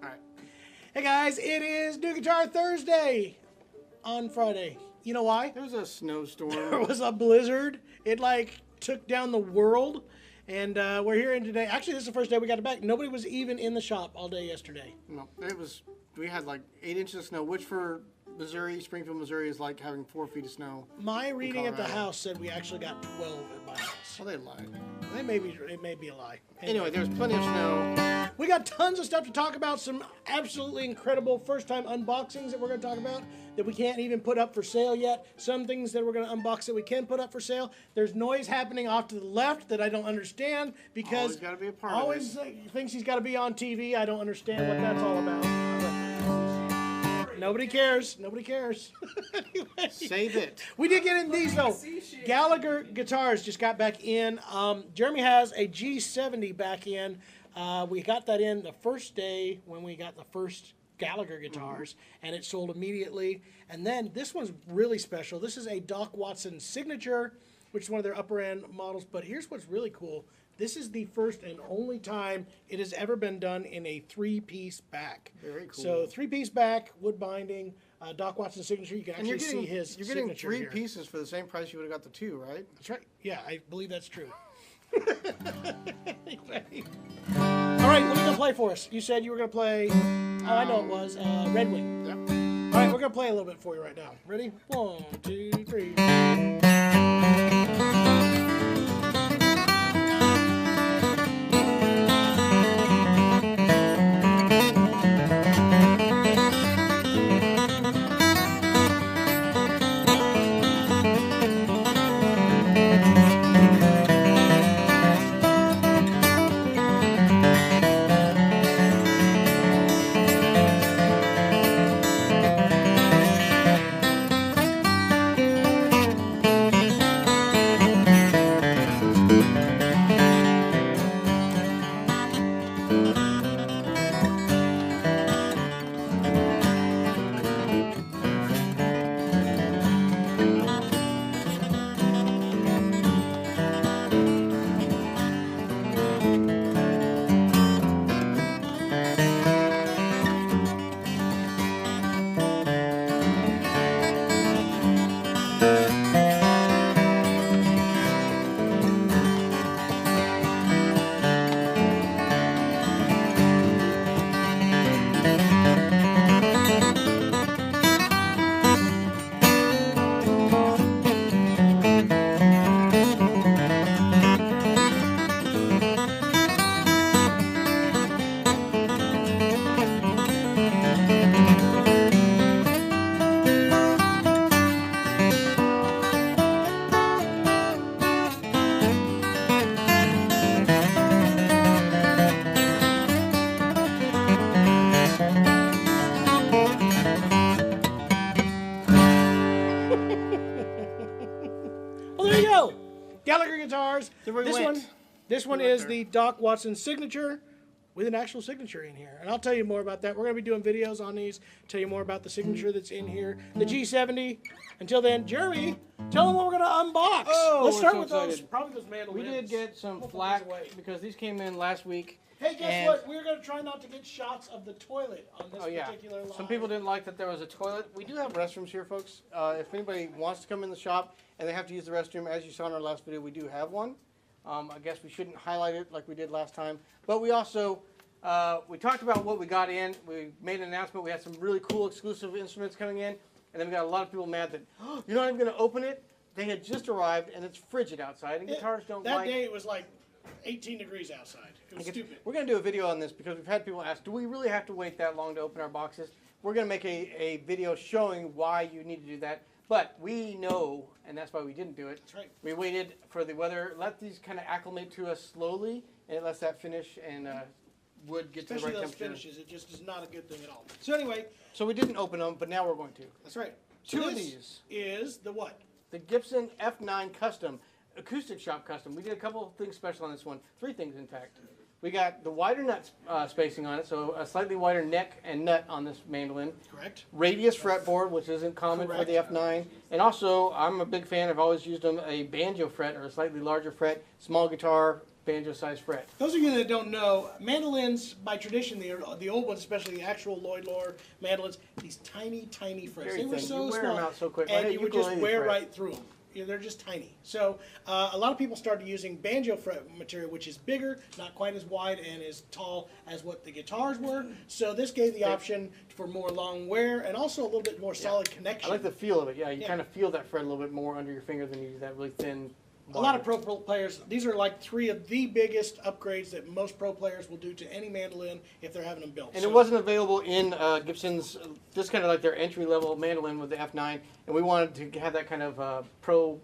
Alright. Hey guys, it is New Guitar Thursday on Friday. You know why? There was a snowstorm. There was a blizzard. It like took down the world. And we're here today. Actually, this is the first day we got it back. Nobody was even in the shop all day yesterday. No, we had like 8 inches of snow, which for Missouri, Springfield, Missouri is like having 4 feet of snow. My reading at the house said we actually got 12 at my house. Well, they lied. It may be a lie. Anyway, there's plenty of snow. We got tons of stuff to talk about. Some absolutely incredible first-time unboxings that we're going to talk about that we can't even put up for sale yet. Some things that we're going to unbox that we can put up for sale. There's noise happening off to the left that I don't understand because Always got to be a part of always thinks he's got to be on TV. I don't understand what that's all about. Nobody cares. Nobody cares. Anyway, Save it. we did get in these though. Gallagher Guitars just got back in. Jeremy has a G70 back in. We got that in the first day when we got the first Gallagher Guitars, and it sold immediately. And then this one's really special. This is a Doc Watson Signature, which is one of their upper end models. But here's what's really cool. This is the first and only time it has ever been done in a 3-piece back. Very cool. So 3-piece back, wood binding, Doc Watson Signature. You can actually see his You're getting signature 3 here. pieces for the same price you would have got the 2, right? That's right. Yeah, I believe that's true. Anyway. All right, what are you going to play for us? You said you were going to play, oh, I know it was, Red Wing. Yep. All right, we're going to play a little bit for you right now. Ready? 1, 2, 3. Well, there you go. Gallagher Guitars. This one is the Doc Watson Signature with an actual signature in here. And I'll tell you more about that. We're going to be doing videos on these, tell you more about the signature that's in here. The G70. Until then, Jeremy, tell them what we're going to unbox. Oh, let's start so with excited. probably those mandolins. We did get some flack because these came in last week. Hey, guess what? We're going to try not to get shots of the toilet on this particular line. Some people didn't like that there was a toilet. We do have restrooms here, folks. If anybody wants to come in the shop and they have to use the restroom, as you saw in our last video, we do have one. I guess we shouldn't highlight it like we did last time. But we also, we talked about what we got in. We made an announcement. We had some really cool exclusive instruments coming in. And then we got a lot of people mad that, oh, you're not even going to open it? They had just arrived, and it's frigid outside, and guitars don't That day it was like 18 degrees outside. It was stupid. We're going to do a video on this because we've had people ask, do we really have to wait that long to open our boxes? We're going to make a video showing why you need to do that. But we know, and that's why we didn't do it. That's right. We waited for the weather, let these kind of acclimate to us slowly, and it lets that finish and wood get Especially to the right those temperature. finishes. It just is not a good thing at all. So anyway. So we didn't open them, but now we're going to. That's right. Two So of this these. is the what? The Gibson F9 Custom, Acoustic Shop Custom. We did a couple of things special on this one. 3 things, in fact. We got the wider nut spacing on it, so a slightly wider neck and nut on this mandolin. Correct. Radius fretboard, which isn't common for the F9. And also, I'm a big fan, I've always used them, a banjo fret or a slightly larger fret. Small guitar, banjo-sized fret. Those of you that don't know, mandolins, by tradition, the old ones, especially the actual Lloyd Loar mandolins, these tiny, tiny frets. Very They were thin. so You wear small, them out so quick. and Like a you would just ukulele wear fret. right through them. Yeah, they're just tiny. So a lot of people started using banjo fret material, which is bigger, not quite as wide and as tall as what the guitars were. So this gave the option for more long wear and also a little bit more solid connection. I like the feel of it. Yeah, you kind of feel that fret a little bit more under your finger than you do that really thin. A lot of pro players, these are like 3 of the biggest upgrades that most pro players will do to any mandolin if they're having them built. And it wasn't available in Gibson's, this kind of like their entry-level mandolin with the F9, and we wanted to have that kind of pro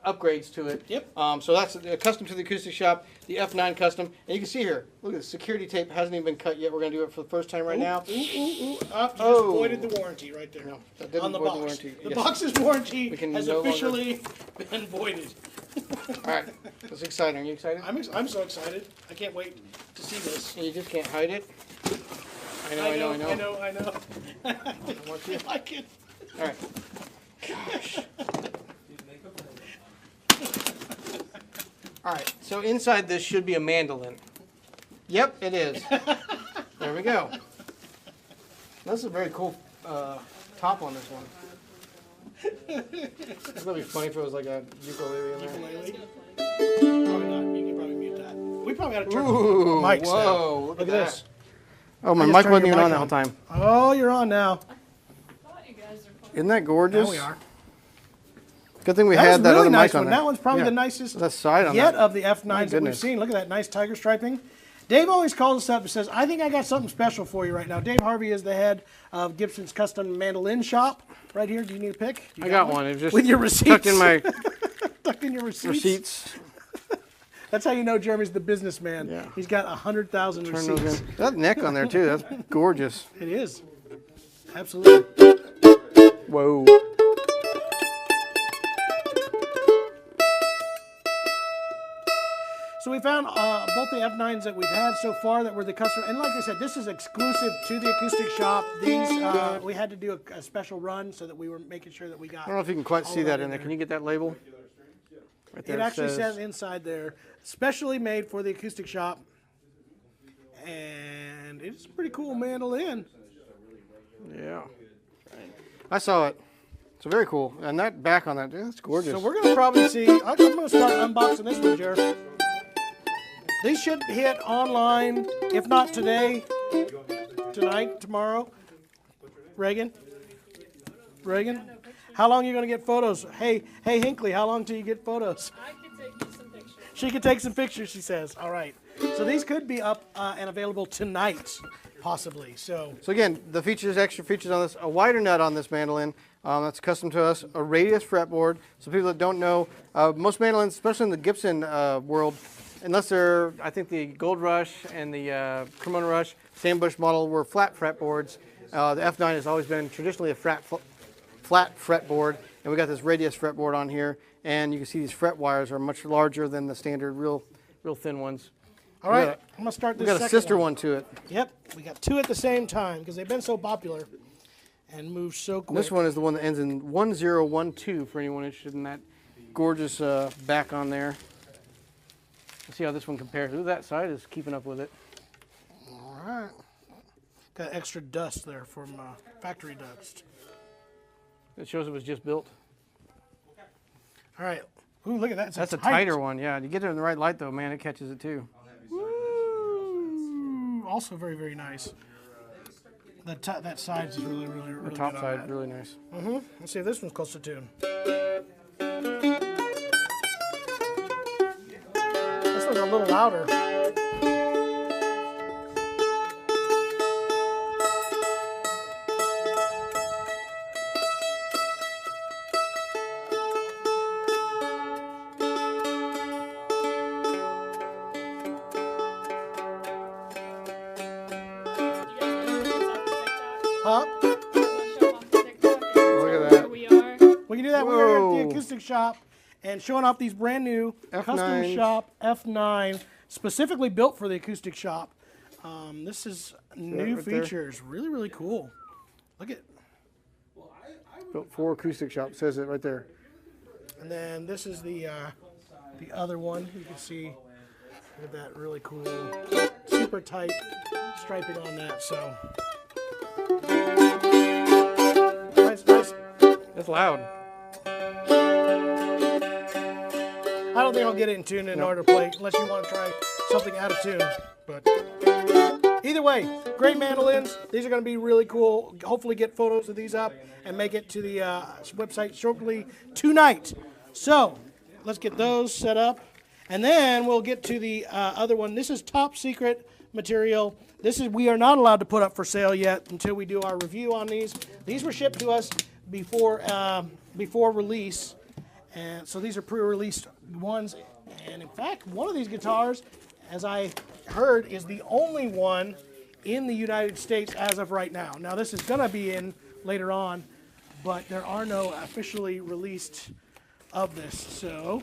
upgrades to it. Yep. So that's custom to the acoustic shop, the F9 custom. And you can see here, look at the security tape hasn't even been cut yet. We're going to do it for the first time right now. You just voided the warranty right there. No, that didn't on the void box. the warranty. The Yes. box's warranty We can has no longer- officially been voided. All right, that's exciting. Are you excited? I'm so excited. I can't wait to see this. And you just can't hide it. I know. I know. I want you. I like it. All right. Gosh. All right, so inside this should be a mandolin. Yep, it is. There we go. This is a very cool top on this one. It's gonna be funny if it was like a ukulele in there. Ukulele? Probably not. You can probably mute that. We probably got to turn Ooh, mics whoa, down. look Look at at that. this. Oh, my I just mic turned wasn't your even on mic the whole time. Oh, you're on now. Isn't that gorgeous? Now we are. Good thing we That was had that really other nice mic on one. there. That one's probably Yeah. the nicest That side on yet that. of the F9s My that we've goodness. seen. Look at that nice tiger striping. Dave always calls us up and says, I think I got something special for you right now. Dave Harvey is the head of Gibson's custom mandolin shop. Right here, do you need a pick? You I got one. It was just with your receipts. tucked in my Tucked in your receipts. receipts. That's how you know Jeremy's the businessman. Yeah. He's got 100,000 Turn those receipts. in. That neck on there too. That's gorgeous. It is. Absolutely. Whoa. So we found both the F9s that we've had so far that were the customer, and like I said, this is exclusive to the acoustic shop. These we had to do a special run so that we were making sure that we got. I don't know if you can quite all see of that in there. Can you get that label? Right there. It actually says inside there, specially made for the acoustic shop, and it's a pretty cool mandolin. Yeah. I saw it. It's very cool. And that back on that, that's gorgeous. So we're gonna probably see. I'm gonna start unboxing this one, Jared. These should hit online, if not today, tonight, tomorrow. Reagan? How long are you going to get photos? Hey, Hinckley, how long till you get photos? I can take you some pictures. She can take some pictures, she says. All right. So these could be up and available tonight, possibly. So again, the extra features on this, a wider nut on this mandolin. That's custom to us. A radius fretboard. So people that don't know, most mandolins, especially in the Gibson world, unless they're, I think the Gold Rush and the Cremona Rush, Sandbush model were flat fretboards. The F9 has always been traditionally a flat fretboard, and we got this radius fretboard on here. And you can see these fret wires are much larger than the standard, real thin ones. all right, I'm going to start We this got a second sister one to it. Yep, we got 2 at the same time because they've been so popular and move so quick. This one is the one that ends in 1012 for anyone interested in that gorgeous back on there. Let's see how this one compares. Ooh, that side is keeping up with it. All right. Got extra dust there from factory dust. It shows it was just built. All right. Ooh, look at that. That's a tighter one, yeah. You get it in the right light though, man, it catches it too. Ooh, also very, very nice. That side is really, really, really The top good on side, that. really nice. Let's see if this one's close to tune. This one's a little louder. Huh? Look at Where that. we are. We can do that. We're here at Whoa. the acoustic shop and showing off these brand new custom F9s. shop F9, specifically built for the acoustic shop. This is new right there? features. Really, really cool. Look at, Built for acoustic shop, says it right there. and then this is the other one. You can see Look at that, really cool, super tight striping on that. So nice. It's loud. I don't think I'll get it in tune in order to play unless you want to try something out of tune. But either way, great mandolins. These are going to be really cool. Hopefully get photos of these up and make it to the website shortly tonight. So let's get those set up. And then we'll get to the other one. This is top secret material. We are not allowed to put up for sale yet until we do our review on these. These were shipped to us before release. And so these are pre-released ones, and in fact, one of these guitars, as I heard, is the only one in the United States as of right now. Now, this is going to be in later on, but there are no officially released of this. So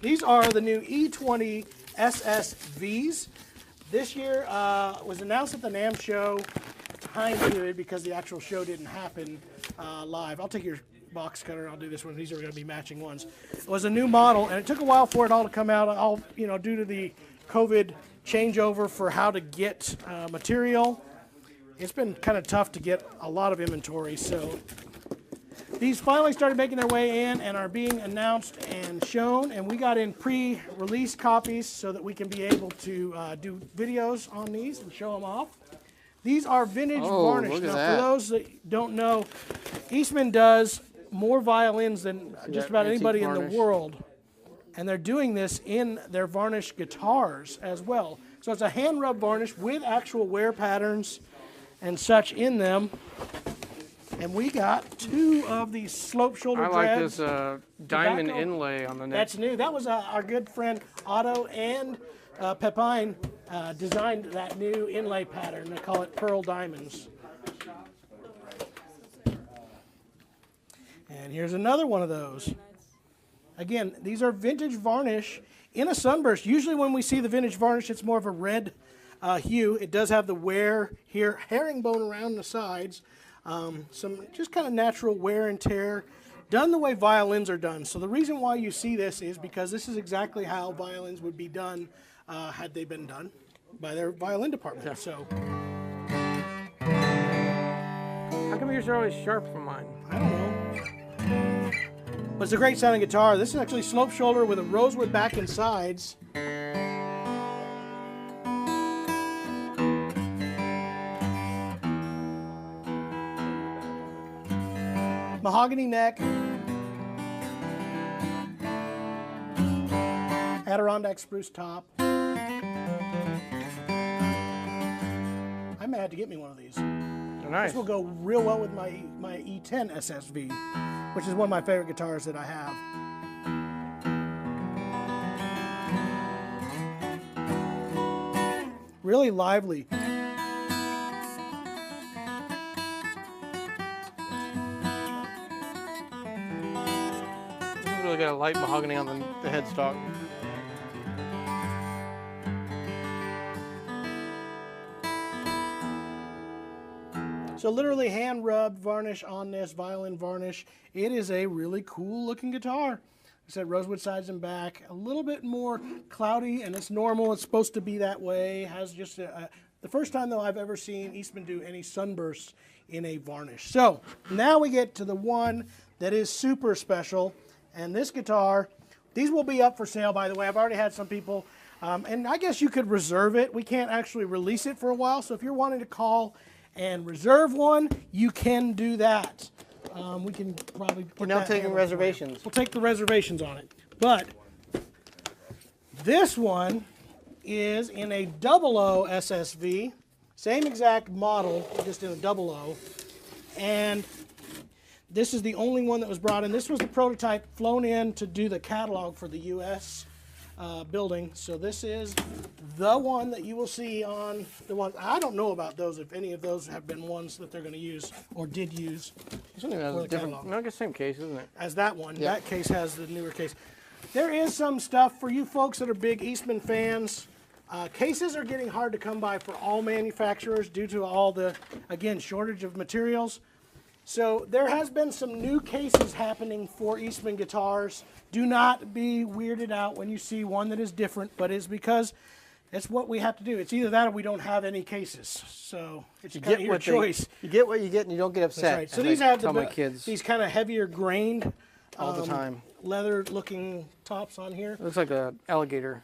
these are the new E20 SSVs. This year was announced at the NAMM show. Time period because the actual show didn't happen live. I'll take your box cutter. I'll do this one. These are going to be matching ones. It was a new model, and it took a while for it all to come out. All due to the COVID changeover for how to get material. It's been kind of tough to get a lot of inventory. So these finally started making their way in and are being announced and shown. And we got in pre-release copies so that we can be able to do videos on these and show them off. These are vintage varnish. Look at now, that. for those that don't know, Eastman does more violins than just about anybody in the world. And they're doing this in their varnish guitars as well. So it's a hand rub varnish with actual wear patterns and such in them. And we got two of these slope shoulder I like dreads. this diamond Tobacco. inlay on the neck. That's new. That was our good friend Otto and Pepine designed that new inlay pattern. They call it Pearl Diamonds. And here's another one of those. Again, these are vintage varnish in a sunburst. Usually when we see the vintage varnish, it's more of a red hue. It does have the wear here, herringbone around the sides. Some just kind of natural wear and tear, done the way violins are done. So the reason why you see this is because this is exactly how violins would be done had they been done by their violin department. Yeah. So How come yours are always sharp from mine? I don't know. But it's a great sounding guitar. This is actually slope shoulder with a rosewood back and sides. Mahogany neck. Adirondack spruce top. I may have to get me one of these. They're nice. This will go real well with my E10 SSV, which is one of my favorite guitars that I have. Really lively. This has really got a light mahogany on the headstock. So literally hand rubbed varnish on this, violin varnish. It is a really cool looking guitar. I said rosewood sides and back, a little bit more cloudy, and it's normal. It's supposed to be that way. Has just the first time though I've ever seen Eastman do any sunbursts in a varnish. So now we get to the one that is super special, and this guitar. These will be up for sale, by the way. I've already had some people, and I guess you could reserve it. We can't actually release it for a while, so if you're wanting to call and reserve one, you can do that. We can probably put We're now that taking handle for you. reservations. We'll take the reservations on it. But this one is in a 00 SSV, same exact model, just in a 00. And this is the only one that was brought in. This was the prototype flown in to do the catalog for the U.S. Building. So this is the one that you will see on the one. I don't know about those, if any of those have been ones that they're going to use or did use. This one has For a the different, catalog. no, I guess same case, isn't it? As that one. Yeah. That case has the newer case. There is some stuff for you folks that are big Eastman fans. Cases are getting hard to come by for all manufacturers due to all the, again, shortage of materials. So there has been some new cases happening for Eastman guitars. Do not be weirded out when you see one that is different, but it's because it's what we have to do. It's either that or we don't have any cases. So it's kind of your choice. You get what you get, and you don't get upset. That's right. So these have my kids these kind of heavier grained, all the time. leather-looking tops on here. It looks like an alligator.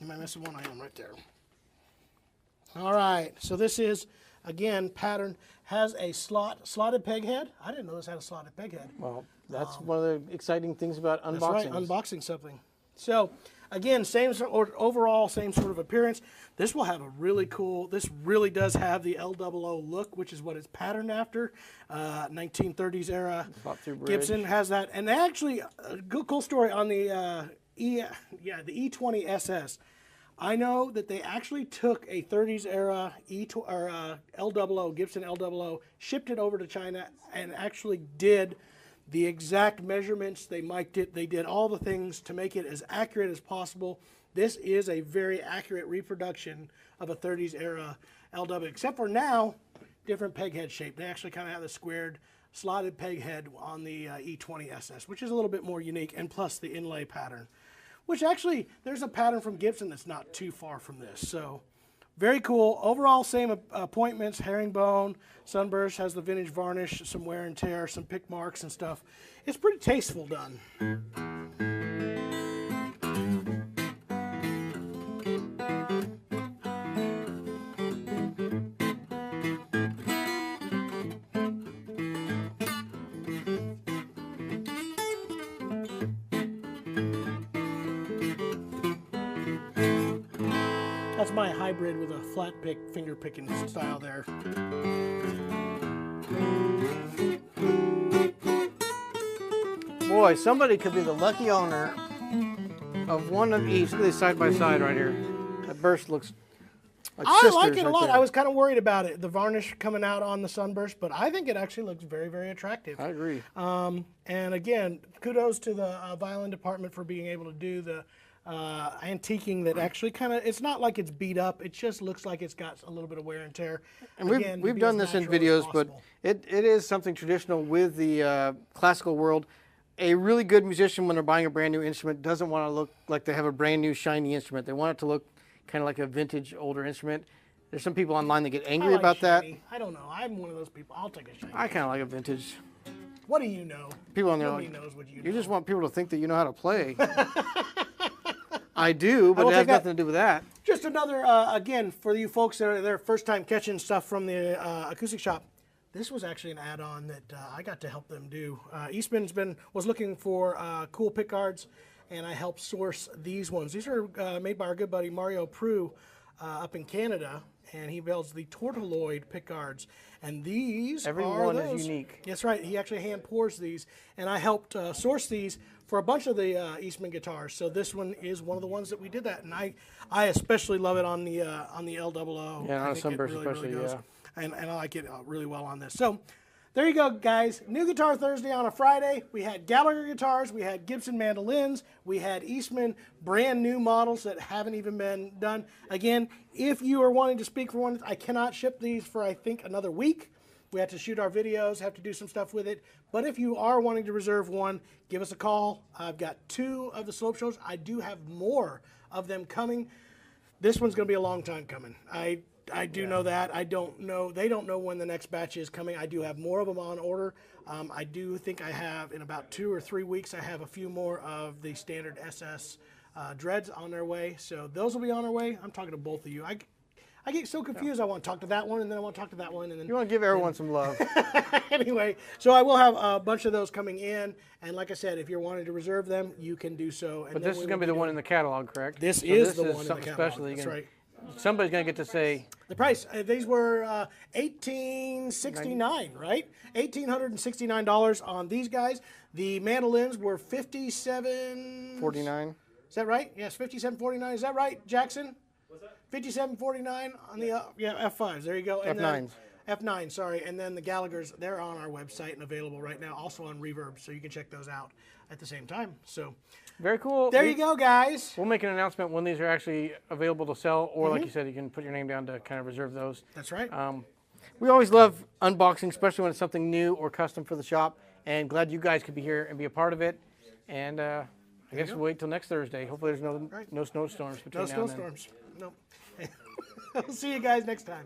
Am I missing one? I am right there. All right. So this is, again, pattern. Has a slotted peg head. I didn't know this had a slotted peg head. Well, that's one of the exciting things about unboxing. That's right, unboxing something. So, again, overall same sort of appearance. This will have a really cool, this really does have the LOO look, which is what it's patterned after. 1930s era. Gibson has that. And actually, a cool story on the the E20 SS. I know that they actually took a 30s era LOO, Gibson LOO, shipped it over to China, and actually did the exact measurements. They mic'd it. They did all the things to make it as accurate as possible. This is a very accurate reproduction of a 30s era LW, except for now, different peg head shape. They actually kind of have the squared, slotted peg head on the E20 SS, which is a little bit more unique, and plus the inlay pattern. Which actually, there's a pattern from Gibson that's not too far from this. So, very cool. Overall, same appointments, herringbone, sunburst, has the vintage varnish, some wear and tear, some pick marks and stuff. It's pretty tasteful done. That's my hybrid with a flat pick, finger picking style there. Boy, somebody could be the lucky owner of one of each. Look at this side by side right here. That burst looks like I sisters like it a right lot. there. I was kind of worried about it, the varnish coming out on the sunburst, but I think it actually looks very, very attractive. I agree. And again, kudos to the violin department for being able to do the antiquing that actually kind of, it's not like it's beat up, it just looks like it's got a little bit of wear and tear. And we've done this in videos, but it is something traditional with the classical world. A really good musician, when they're buying a brand new instrument, doesn't want to look like they have a brand new shiny instrument. They want it to look kind of like a vintage older instrument. There's some people online that get angry about that. I don't know. I'm one of those people. I'll take a shiny. I kind of like a vintage. What do you know? People on there Nobody like, knows what you know. you just want people to think that you know how to play. I do, but it has nothing to do with that. Just another, again, for you folks that are their first time catching stuff from the acoustic shop, this was actually an add-on that I got to help them do. Eastman's was looking for cool pickguards, and I helped source these ones. These are made by our good buddy Mario Prue up in Canada, and he builds the tortoloid pickguards. And these Every are one those. is unique. That's right. He actually hand pours these, and I helped source these for a bunch of the Eastman guitars. So this one is one of the ones that we did that, and I especially love it on the LOO. Yeah, on I a think sunburst it really especially, goes. yeah. And I like it really well on this. So there you go, guys. New Guitar Thursday on a Friday. We had Gallagher guitars, we had Gibson mandolins, we had Eastman brand new models that haven't even been done. Again, if you are wanting to speak for one, I cannot ship these for, I think, another week. We have to shoot our videos, have to do some stuff with it. But if you are wanting to reserve one, give us a call. I've got 2 of the slope shows. I do have more of them coming. This one's going to be a long time coming. I do know that. I don't know. They don't know when the next batch is coming. I do have more of them on order. I do think I have, in about 2 or 3 weeks, I have a few more of the standard SS dreads on their way. So those will be on their way. I'm talking to both of you. I get so confused. I want to talk to that one, and then I want to talk to that one, and then You want to give everyone some love. anyway. So I will have a bunch of those coming in, and like I said, if you're wanting to reserve them, you can do so. And But this is going to be the one in the catalog, correct? This So is the one in the something catalog. special. That's right. Somebody's going to get to say, The price, these were $1,869, right? $1,869 on these guys. The mandolins were $57. 49. Is that right? Yes, $57.49. Is that right, Jackson? What's that? $57.49 on the F5s. There you go. And then- F9s. F9, sorry. And then the Gallaghers, they're on our website and available right now, also on Reverb, so you can check those out at the same time. So Very cool. there you go, guys. We'll make an announcement when these are actually available to sell, or like you said, you can put your name down to kind of reserve those. That's right. we always love unboxing, especially when it's something new or custom for the shop. And glad you guys could be here and be a part of it. And I guess we'll wait till next Thursday. Hopefully there's no snowstorms between No now and then. snowstorms. Nope. We'll see you guys next time.